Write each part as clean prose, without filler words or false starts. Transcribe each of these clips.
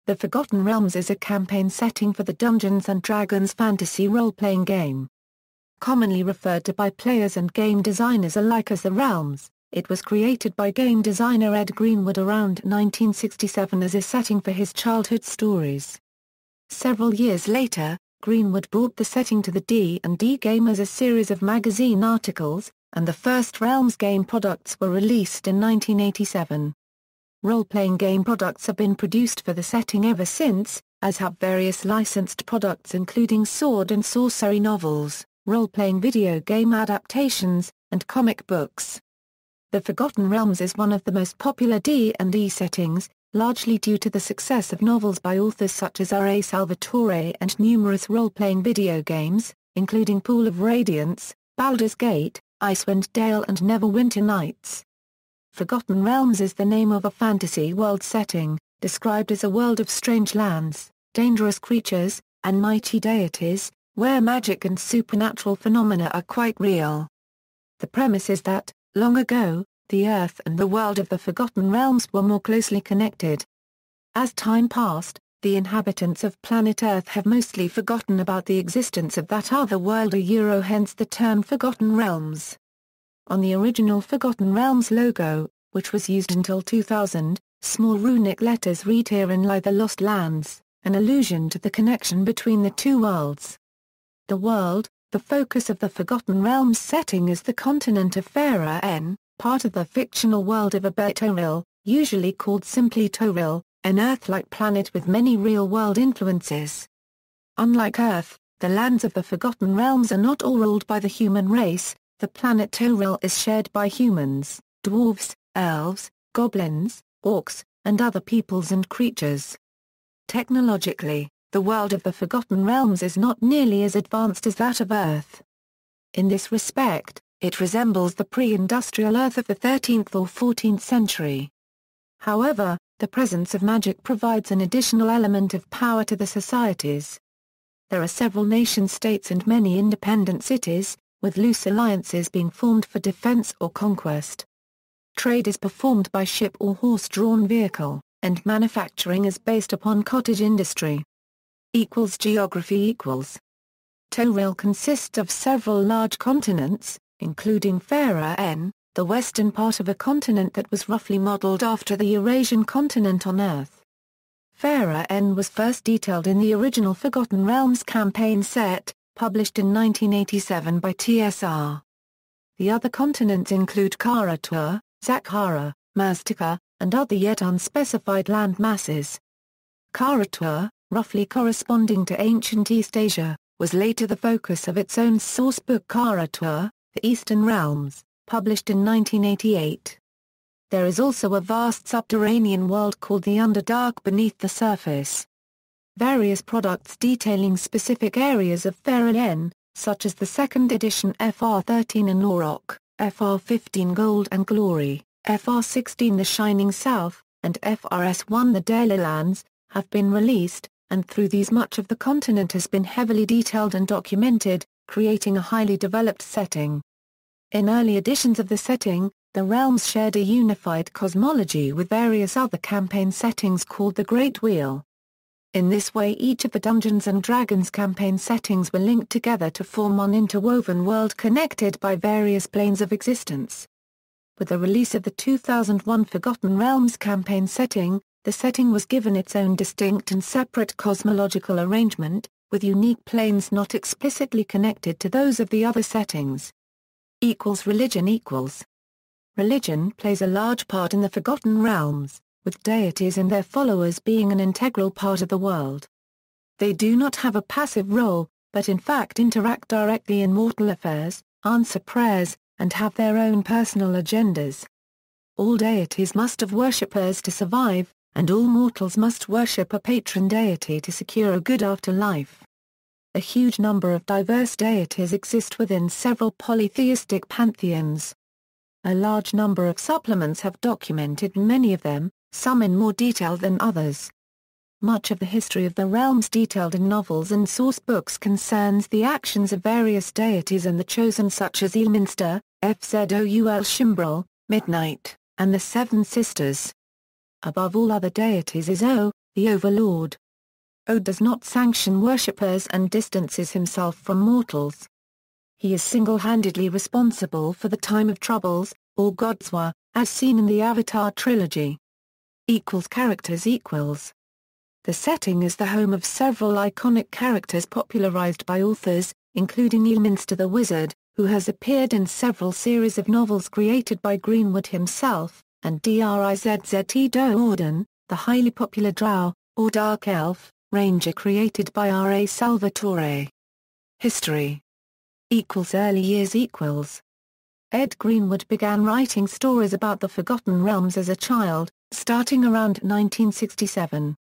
The Forgotten Realms is a campaign setting for the Dungeons & Dragons fantasy role-playing game. Commonly referred to by players and game designers alike as the Realms, it was created by game designer Ed Greenwood around 1967 as a setting for his childhood stories. Several years later, Greenwood brought the setting to the D&D game as a series of magazine articles, and the first Realms game products were released in 1987. Role-playing game products have been produced for the setting ever since, as have various licensed products including sword and sorcery novels, role-playing video game adaptations, and comic books. The Forgotten Realms is one of the most popular D&D settings, largely due to the success of novels by authors such as R.A. Salvatore and numerous role-playing video games, including Pool of Radiance, Baldur's Gate, Icewind Dale and Neverwinter Nights. Forgotten Realms is the name of a fantasy world setting, described as a world of strange lands, dangerous creatures, and mighty deities, where magic and supernatural phenomena are quite real. The premise is that, long ago, the Earth and the world of the Forgotten Realms were more closely connected. As time passed, the inhabitants of planet Earth have mostly forgotten about the existence of that other world, hence the term Forgotten Realms. On the original Forgotten Realms logo, which was used until 2000, small runic letters read "Herein lie the lost lands," an allusion to the connection between the two worlds. The world, the focus of the Forgotten Realms setting, is the continent of Herein, part of the fictional world of Toril, usually called simply Toril, an Earth-like planet with many real-world influences. Unlike Earth, the lands of the Forgotten Realms are not all ruled by the human race. The planet Toril is shared by humans, dwarves, elves, goblins, orcs, and other peoples and creatures. Technologically, the world of the Forgotten Realms is not nearly as advanced as that of Earth. In this respect, it resembles the pre-industrial Earth of the 13th or 14th century. However, the presence of magic provides an additional element of power to the societies. There are several nation-states and many independent cities, with loose alliances being formed for defense or conquest. Trade is performed by ship or horse-drawn vehicle, and manufacturing is based upon cottage industry. Geography Toril consists of several large continents, including Herein, the western part of a continent that was roughly modeled after the Eurasian continent on Earth. Herein was first detailed in the original Forgotten Realms campaign set, published in 1987 by TSR. The other continents include Karatur, Zakhara, Maztica, and other yet unspecified land masses. Karatur, roughly corresponding to ancient East Asia, was later the focus of its own sourcebook Karatur, The Eastern Realms, published in 1988. There is also a vast subterranean world called the Underdark beneath the surface. Various products detailing specific areas of Herein, such as the 2nd edition FR13 Anorok, FR15 Gold and Glory, FR16 The Shining South, and FRS1 The Dalelands, have been released, and through these much of the continent has been heavily detailed and documented, creating a highly developed setting. In early editions of the setting, the realms shared a unified cosmology with various other campaign settings called the Great Wheel. In this way, each of the Dungeons & Dragons campaign settings were linked together to form one interwoven world connected by various planes of existence. With the release of the 2001 Forgotten Realms campaign setting, the setting was given its own distinct and separate cosmological arrangement, with unique planes not explicitly connected to those of the other settings. Religion Religion plays a large part in the Forgotten Realms, with deities and their followers being an integral part of the world. They do not have a passive role, but in fact interact directly in mortal affairs, answer prayers, and have their own personal agendas. All deities must have worshippers to survive, and all mortals must worship a patron deity to secure a good afterlife. A huge number of diverse deities exist within several polytheistic pantheons. A large number of supplements have documented many of them, some in more detail than others. Much of the history of the realms detailed in novels and source books concerns the actions of various deities and the chosen, such as Elminster, Fzoul Shimbrel, Midnight, and the Seven Sisters. Above all other deities is O, the Overlord. Od does not sanction worshippers and distances himself from mortals. He is single-handedly responsible for the time of troubles, or Godswa, as seen in the Avatar trilogy. Characters equals. The setting is the home of several iconic characters popularized by authors, including Elminster the Wizard, who has appeared in several series of novels created by Greenwood himself, and Drizzt Do'Urden, the highly popular Drow, or Dark Elf, Ranger created by R.A. Salvatore. History. Early years. Ed Greenwood began writing stories about the Forgotten Realms as a child, starting around 1967.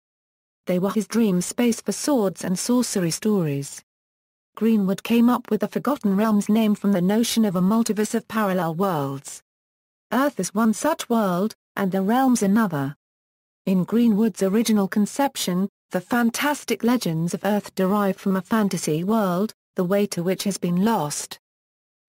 They were his dream space for swords and sorcery stories. Greenwood came up with the Forgotten Realms name from the notion of a multiverse of parallel worlds. Earth is one such world, and the realms another. In Greenwood's original conception, the fantastic legends of Earth derived from a fantasy world, the way to which has been lost.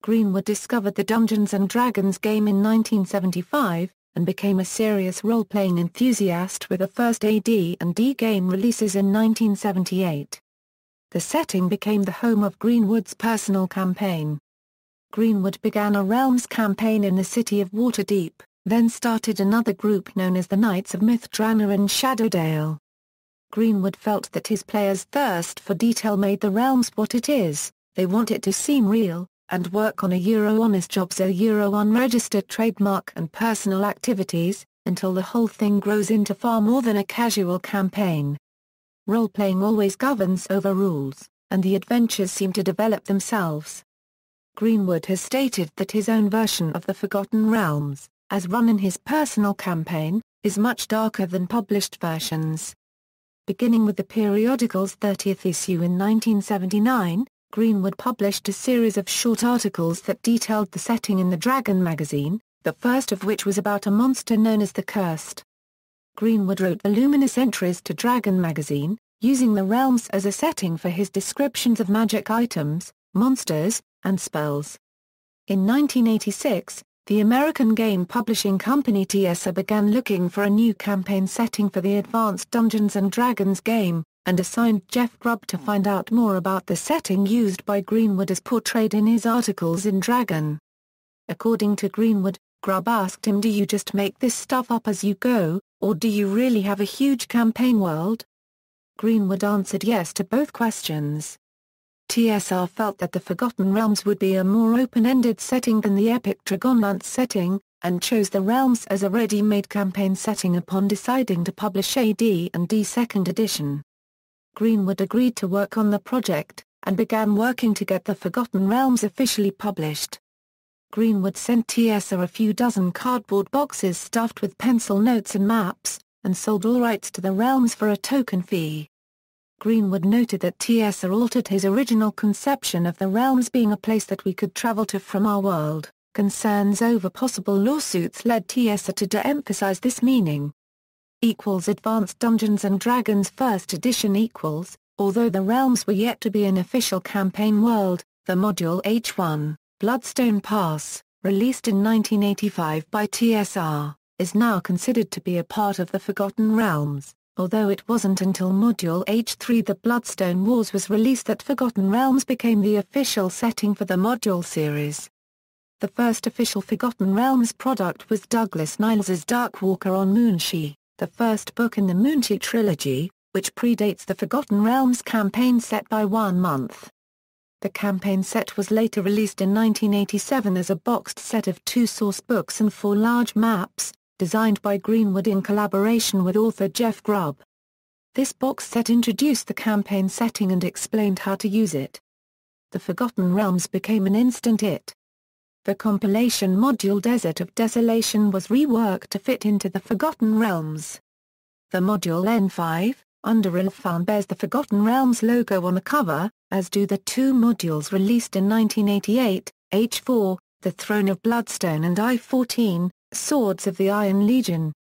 Greenwood discovered the Dungeons & Dragons game in 1975, and became a serious role-playing enthusiast with the first AD&D game releases in 1978. The setting became the home of Greenwood's personal campaign. Greenwood began a Realms campaign in the city of Waterdeep, then started another group known as the Knights of Mythdrana in Shadowdale. Greenwood felt that his players' thirst for detail made the realms what it is, they want it to seem real, and work on honest jobs, unregistered trademark and personal activities, until the whole thing grows into far more than a casual campaign. Role-playing always governs over rules, and the adventures seem to develop themselves. Greenwood has stated that his own version of the Forgotten Realms, as run in his personal campaign, is much darker than published versions. Beginning with the periodical's 30th issue in 1979, Greenwood published a series of short articles that detailed the setting in the Dragon magazine, the first of which was about a monster known as the Cursed. Greenwood wrote the luminous entries to Dragon magazine, using the realms as a setting for his descriptions of magic items, monsters, and spells. In 1986, the American game publishing company TSR began looking for a new campaign setting for the Advanced Dungeons & Dragons game, and assigned Jeff Grubb to find out more about the setting used by Greenwood as portrayed in his articles in Dragon. According to Greenwood, Grubb asked him, "Do you just make this stuff up as you go, or do you really have a huge campaign world?" Greenwood answered yes to both questions. TSR felt that the Forgotten Realms would be a more open-ended setting than the epic Dragonlance setting, and chose the Realms as a ready-made campaign setting upon deciding to publish AD&D 2nd edition. Greenwood agreed to work on the project, and began working to get the Forgotten Realms officially published. Greenwood sent TSR a few dozen cardboard boxes stuffed with pencil notes and maps, and sold all rights to the realms for a token fee. Greenwood noted that TSR altered his original conception of the realms being a place that we could travel to from our world. Concerns over possible lawsuits led TSR to de-emphasize this meaning. Advanced Dungeons & Dragons 1st edition although the realms were yet to be an official campaign world, the module H1, Bloodstone Pass, released in 1985 by TSR, is now considered to be a part of the Forgotten Realms, although it wasn't until module H3 The Bloodstone Wars was released that Forgotten Realms became the official setting for the module series. The first official Forgotten Realms product was Douglas Niles's Darkwalker on Moonshee, the first book in the Moonshee trilogy, which predates the Forgotten Realms campaign set by 1 month. The campaign set was later released in 1987 as a boxed set of 2 source books and 4 large maps, designed by Greenwood in collaboration with author Jeff Grubb. This box set introduced the campaign setting and explained how to use it. The Forgotten Realms became an instant hit. The compilation module Desert of Desolation was reworked to fit into the Forgotten Realms. The module N5, Under Ilfan, bears the Forgotten Realms logo on the cover, as do the 2 modules released in 1988, H4, The Throne of Bloodstone, and I-14, Swords of the Iron Legion.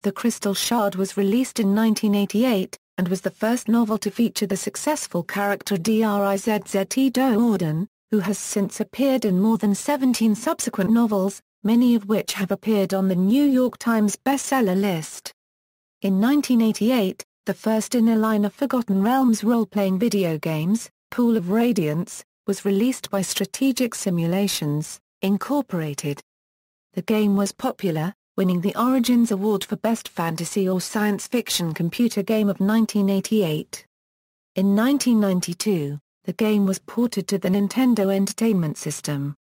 The Crystal Shard was released in 1988, and was the first novel to feature the successful character Drizzt Do'Urden, who has since appeared in more than 17 subsequent novels, many of which have appeared on the New York Times bestseller list. In 1988, the first in a line of Forgotten Realms role-playing video games, Pool of Radiance, was released by Strategic Simulations, Incorporated. The game was popular, winning the Origins Award for Best Fantasy or Science Fiction Computer Game of 1988. In 1992, the game was ported to the Nintendo Entertainment System.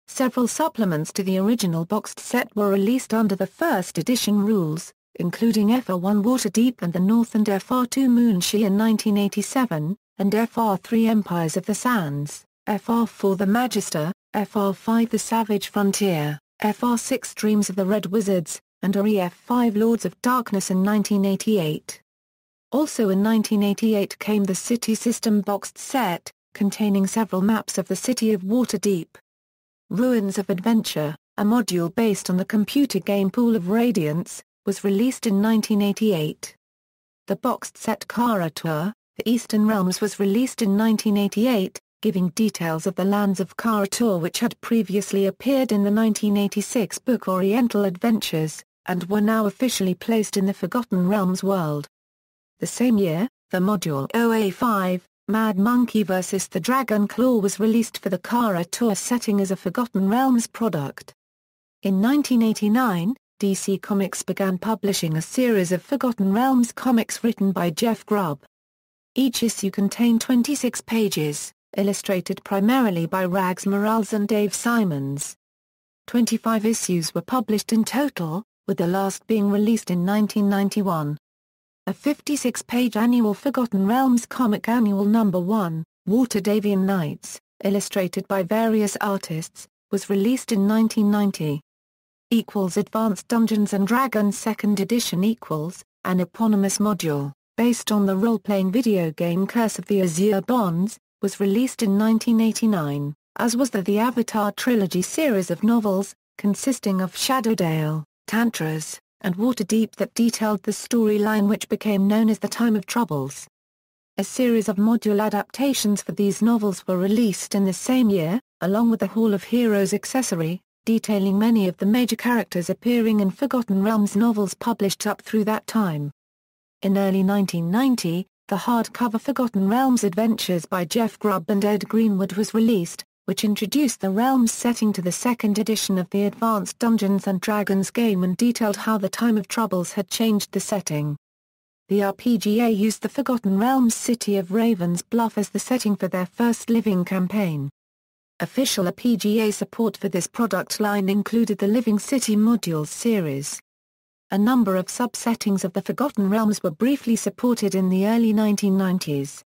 Several supplements to the original boxed set were released under the first edition rules, including FR1 Waterdeep and the North and FR2 Moonshee in 1987, and FR3 Empires of the Sands, FR4 The Magister, FR5 The Savage Frontier, FR6 Dreams of the Red Wizards, and REF5 Lords of Darkness in 1988. Also in 1988 came the City System boxed set, containing several maps of the city of Waterdeep. Ruins of Adventure, a module based on the computer game Pool of Radiance, was released in 1988. The boxed set Kara Tour, The Eastern Realms was released in 1988, giving details of the lands of Kara Tour which had previously appeared in the 1986 book Oriental Adventures, and were now officially placed in the Forgotten Realms world. The same year, the module OA5, Mad Monkey vs. the Dragon Claw was released for the Kara Tour setting as a Forgotten Realms product. In 1989, DC Comics began publishing a series of Forgotten Realms comics written by Jeff Grubb. Each issue contained 26 pages, illustrated primarily by Rags Morales and Dave Simons. 25 issues were published in total, with the last being released in 1991. A 56-page annual Forgotten Realms comic Annual No. 1, Waterdavian Nights, illustrated by various artists, was released in 1990. Advanced Dungeons & Dragons 2nd Edition an eponymous module, based on the role-playing video game Curse of the Azure Bonds, was released in 1989, as was the Avatar Trilogy series of novels, consisting of Shadowdale, Tantras, and Waterdeep that detailed the storyline which became known as the Time of Troubles. A series of module adaptations for these novels were released in the same year, along with the Hall of Heroes accessory, detailing many of the major characters appearing in Forgotten Realms novels published up through that time. In early 1990, the hardcover Forgotten Realms Adventures by Jeff Grubb and Ed Greenwood was released, which introduced the Realms setting to the 2nd edition of the Advanced Dungeons & Dragons game and detailed how the Time of Troubles had changed the setting. The RPGA used the Forgotten Realms city of Raven's Bluff as the setting for their first living campaign. Official RPGA support for this product line included the Living City Modules series. A number of subsettings of the Forgotten Realms were briefly supported in the early 1990s.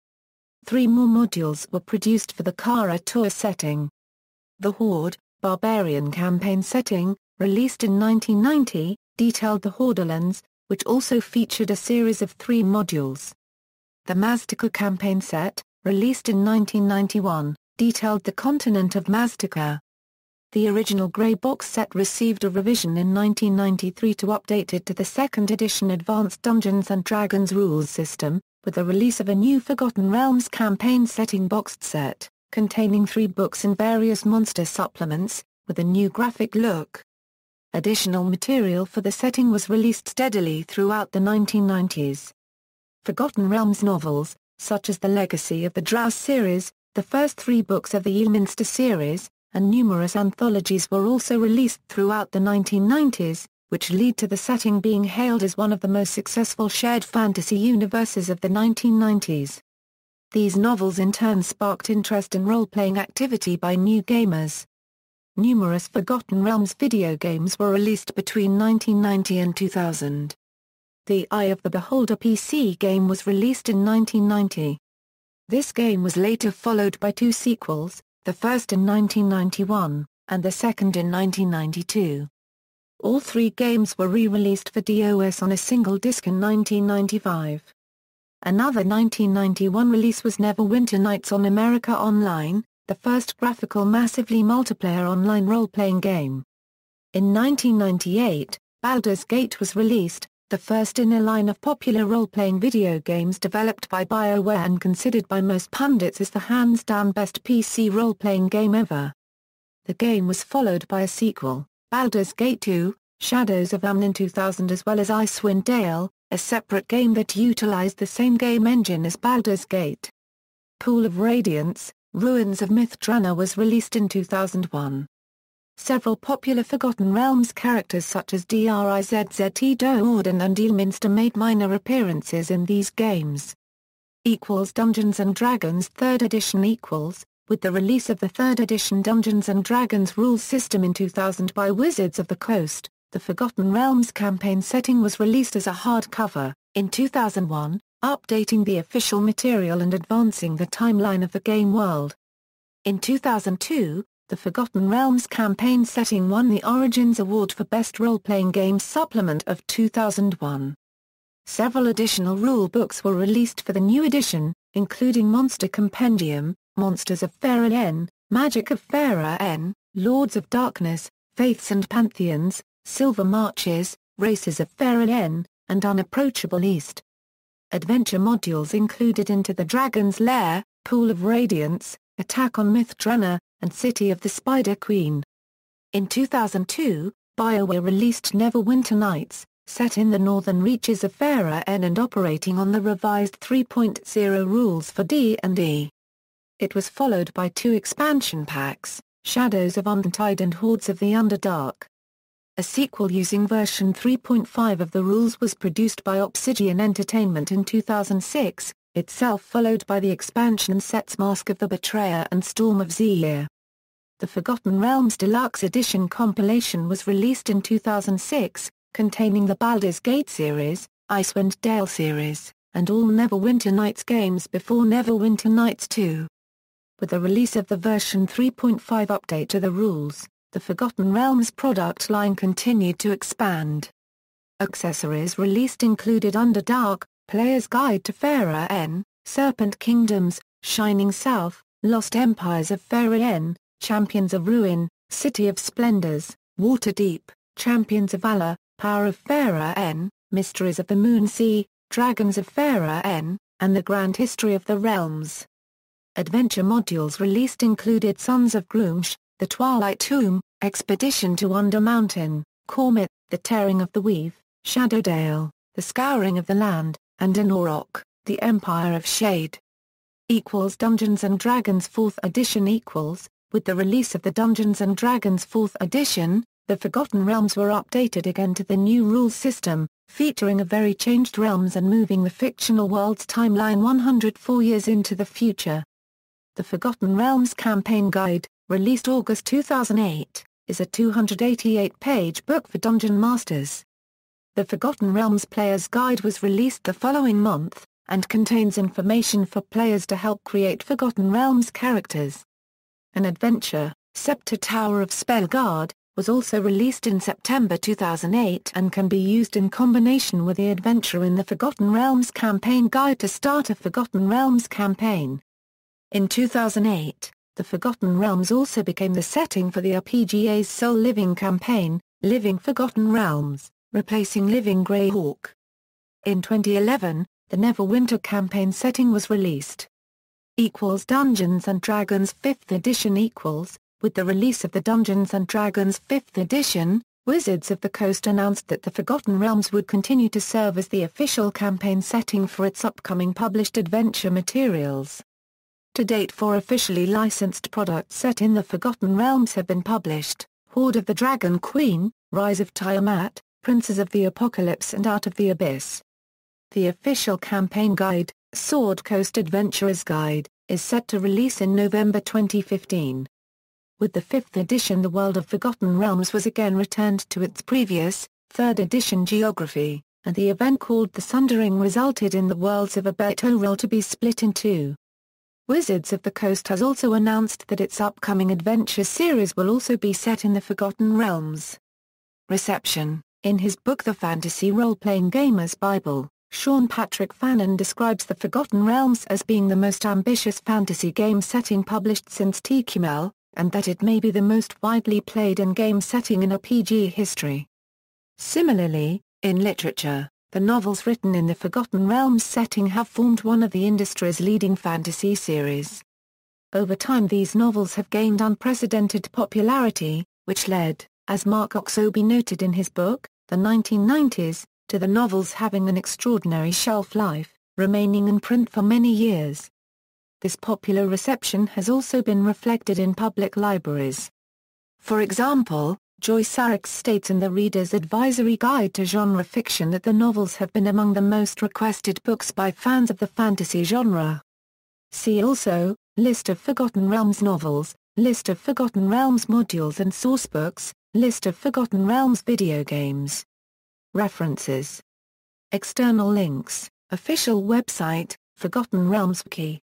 3 more modules were produced for the Kara Tour setting. The Horde, Barbarian campaign setting, released in 1990, detailed the Hordelands, which also featured a series of 3 modules. The Maztica campaign set, released in 1991, detailed the continent of Maztica. The original Grey Box set received a revision in 1993 to update it to the 2nd edition Advanced Dungeons & Dragons rules system, with the release of a new Forgotten Realms campaign setting boxed set, containing 3 books and various monster supplements, with a new graphic look. Additional material for the setting was released steadily throughout the 1990s. Forgotten Realms novels, such as the Legacy of the Drow series, the first 3 books of the Ilminster series, and numerous anthologies were also released throughout the 1990s, which lead to the setting being hailed as one of the most successful shared fantasy universes of the 1990s. These novels in turn sparked interest in role-playing activity by new gamers. Numerous Forgotten Realms video games were released between 1990 and 2000. The Eye of the Beholder PC game was released in 1990. This game was later followed by 2 sequels, the first in 1991, and the second in 1992. All 3 games were re-released for DOS on a single disc in 1995. Another 1991 release was Neverwinter Nights on America Online, the first graphical massively multiplayer online role-playing game. In 1998, Baldur's Gate was released, the first in a line of popular role-playing video games developed by BioWare and considered by most pundits as the hands-down best PC role-playing game ever. The game was followed by a sequel, Baldur's Gate 2, Shadows of Amn in 2000 as well as Icewind Dale, a separate game that utilized the same game engine as Baldur's Gate. Pool of Radiance, Ruins of Mythdrana was released in 2001. Several popular Forgotten Realms characters such as Drizzz Do'Urden and Eelminster made minor appearances in these games. Dungeons & Dragons 3rd Edition with the release of the 3rd Edition Dungeons & Dragons rules system in 2000 by Wizards of the Coast, the Forgotten Realms campaign setting was released as a hardcover, in 2001, updating the official material and advancing the timeline of the game world. In 2002, the Forgotten Realms campaign setting won the Origins Award for Best Role-Playing Game Supplement of 2001. Several additional rule books were released for the new edition, including Monster Compendium, Monsters of Herein, Magic of Herein, Lords of Darkness, Faiths and Pantheons, Silver Marches, Races of Herein, and Unapproachable East. Adventure modules included Into the Dragon's Lair, Pool of Radiance, Attack on Mythdrana, and City of the Spider Queen. In 2002, BioWare released Neverwinter Nights, set in the northern reaches of Herein and operating on the revised 3.0 rules for D&D. It was followed by 2 expansion packs, Shadows of Untide and Hordes of the Underdark. A sequel using version 3.5 of the rules was produced by Obsidian Entertainment in 2006, itself followed by the expansion sets Mask of the Betrayer and Storm of Zir. The Forgotten Realms Deluxe Edition compilation was released in 2006, containing the Baldur's Gate series, Icewind Dale series, and all Neverwinter Nights games before Neverwinter Nights 2. With the release of the version 3.5 update to the rules, the Forgotten Realms product line continued to expand. Accessories released included Underdark, Player's Guide to Herein, Serpent Kingdoms, Shining South, Lost Empires of Herein, Champions of Ruin, City of Splendors, Waterdeep, Champions of Valor, Power of Herein, Mysteries of the Moonsea, Dragons of Herein, and the Grand History of the Realms. Adventure modules released included Sons of Grumsh, The Twilight Tomb, Expedition to Undermountain, Cormyth, The Tearing of the Weave, Shadowdale, The Scouring of the Land, and Anorok, The Empire of Shade. Dungeons & Dragons 4th Edition with the release of the Dungeons & Dragons 4th Edition, the Forgotten Realms were updated again to the new rules system, featuring a very changed realms and moving the fictional world's timeline 104 years into the future. The Forgotten Realms Campaign Guide, released August 2008, is a 288-page book for Dungeon Masters. The Forgotten Realms Player's Guide was released the following month, and contains information for players to help create Forgotten Realms characters. An adventure, Scepter Tower of Spellguard, was also released in September 2008 and can be used in combination with the adventure in the Forgotten Realms Campaign Guide to start a Forgotten Realms campaign. In 2008, the Forgotten Realms also became the setting for the RPGA's Soul Living campaign, Living Forgotten Realms, replacing Living Greyhawk. In 2011, the Neverwinter campaign setting was released. Dungeons & Dragons 5th Edition with the release of the Dungeons & Dragons 5th Edition, Wizards of the Coast announced that the Forgotten Realms would continue to serve as the official campaign setting for its upcoming published adventure materials. To date, 4 officially licensed products set in the Forgotten Realms have been published: Horde of the Dragon Queen, Rise of Tiamat, Princes of the Apocalypse and Out of the Abyss. The official campaign guide, Sword Coast Adventurer's Guide, is set to release in November 2015. With the 5th edition, the world of Forgotten Realms was again returned to its previous, 3rd edition geography, and the event called the Sundering resulted in the worlds of Abertoril to be split in 2. Wizards of the Coast has also announced that its upcoming adventure series will also be set in the Forgotten Realms. Reception. In his book The Fantasy Role-Playing Gamer's Bible, Sean Patrick Fannon describes the Forgotten Realms as being the most ambitious fantasy game setting published since TQML, and that it may be the most widely played in-game setting in RPG history. Similarly, in literature, the novels written in the Forgotten Realms setting have formed one of the industry's leading fantasy series. Over time, these novels have gained unprecedented popularity, which led, as Mark Oxoby noted in his book, The 1990s, to the novels having an extraordinary shelf life, remaining in print for many years. This popular reception has also been reflected in public libraries. For example, Joy Sarix states in the Reader's Advisory Guide to Genre Fiction that the novels have been among the most requested books by fans of the fantasy genre. See also, List of Forgotten Realms novels, List of Forgotten Realms modules and sourcebooks, List of Forgotten Realms video games. References. External links, official website, Forgotten Realms Wiki.